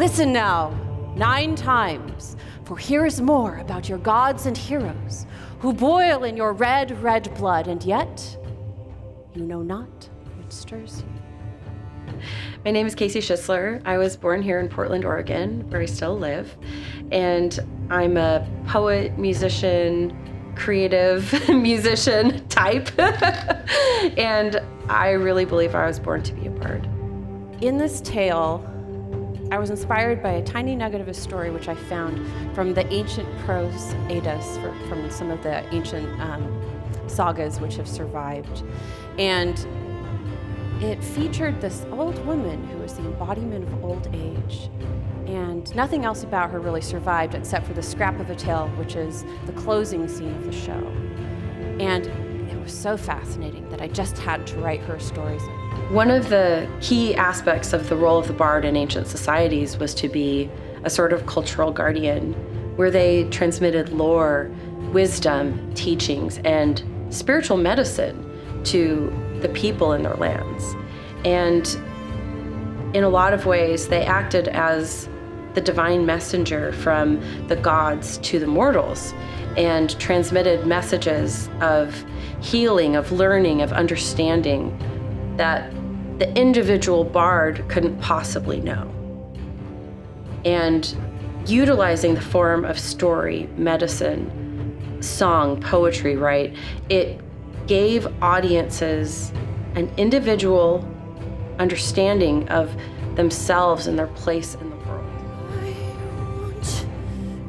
Listen now, 9 times, for here is more about your gods and heroes who boil in your red, red blood, and yet you know not what stirs you. My name is Casey Schisler. I was born here in Portland, Oregon, where I still live. And I'm a poet, musician, creative musician type. And I really believe I was born to be a bard. In this tale, I was inspired by a tiny nugget of a story which I found from the ancient prose Eddas, from some of the ancient sagas which have survived. And it featured this old woman who was the embodiment of old age. And nothing else about her really survived except for the scrap of a tale, which is the closing scene of the show. And it was so fascinating that I just had to write her stories. One of the key aspects of the role of the bard in ancient societies was to be a sort of cultural guardian, where they transmitted lore, wisdom, teachings, and spiritual medicine to the people in their lands. And in a lot of ways, they acted as the divine messenger from the gods to the mortals and transmitted messages of healing, of learning, of understanding that the individual bard couldn't possibly know. And utilizing the form of story, medicine, song, poetry, right? It gave audiences an individual understanding of themselves and their place in the world. I want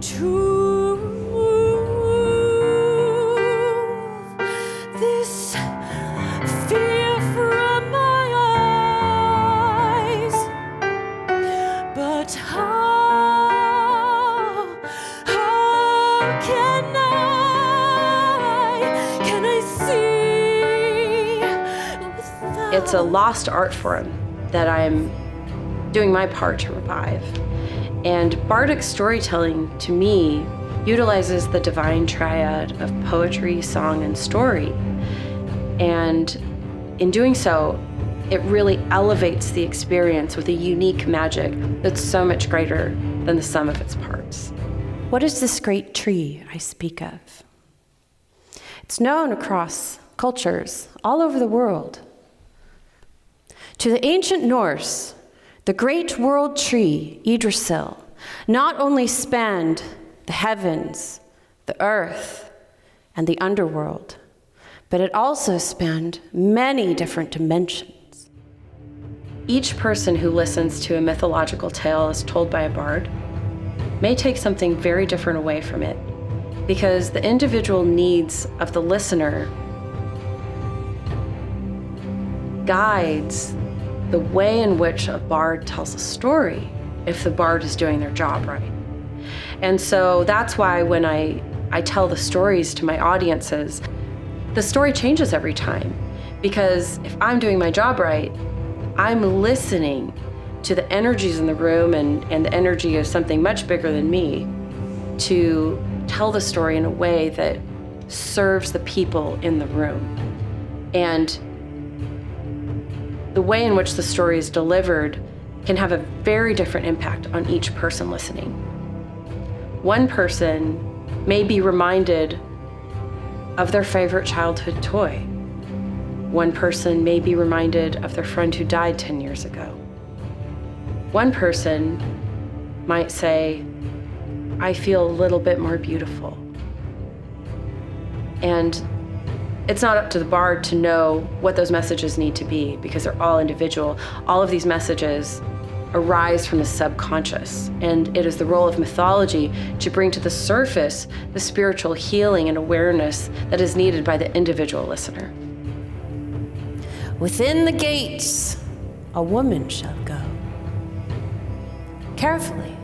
to remove this fear from my eyes, but how can I see without... It's a lost art form that I'm doing my part to revive. And bardic storytelling, to me, utilizes the divine triad of poetry, song, and story. And in doing so, it really elevates the experience with a unique magic that's so much greater than the sum of its parts. What is this great tree I speak of? It's known across cultures all over the world. To the ancient Norse, the great world tree, Yggdrasil, not only spanned the heavens, the earth, and the underworld, but it also spanned many different dimensions. Each person who listens to a mythological tale as told by a bard may take something very different away from it, because the individual needs of the listener guides the way in which a bard tells a story, if the bard is doing their job right. And so that's why when I tell the stories to my audiences, the story changes every time. Because if I'm doing my job right, I'm listening to the energies in the room and the energy of something much bigger than me to tell the story in a way that serves the people in the room. And the way in which the story is delivered can have a very different impact on each person listening. One person may be reminded of their favorite childhood toy. One person may be reminded of their friend who died 10 years ago. One person might say, I feel a little bit more beautiful. And it's not up to the bard to know what those messages need to be, because they're all individual. All of these messages arise from the subconscious, and it is the role of mythology to bring to the surface the spiritual healing and awareness that is needed by the individual listener. Within the gates, a woman shall go. Carefully,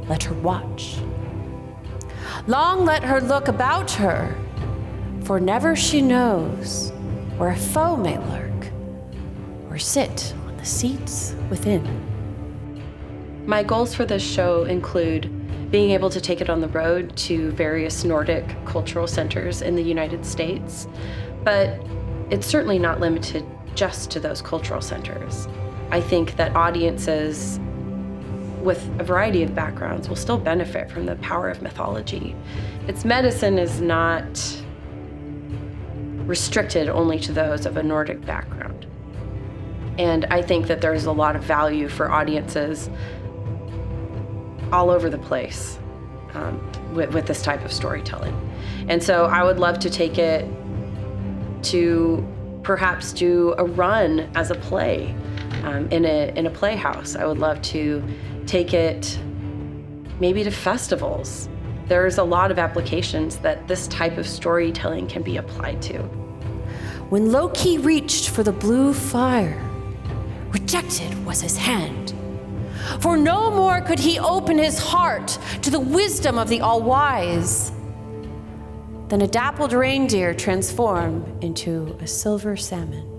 let her watch. Long let her look about her, for never she knows where a foe may lurk or sit on the seats within. My goals for this show include being able to take it on the road to various Nordic cultural centers in the United States, but it's certainly not limited just to those cultural centers. I think that audiences with a variety of backgrounds will still benefit from the power of mythology. Its medicine is not restricted only to those of a Nordic background. And I think that there's a lot of value for audiences all over the place with this type of storytelling. And so I would love to take it to perhaps do a run as a play in a playhouse. I would love to take it maybe to festivals. There's a lot of applications that this type of storytelling can be applied to. When Loki reached for the blue fire, rejected was his hand. For no more could he open his heart to the wisdom of the all-wise. Then a dappled reindeer transformed into a silver salmon.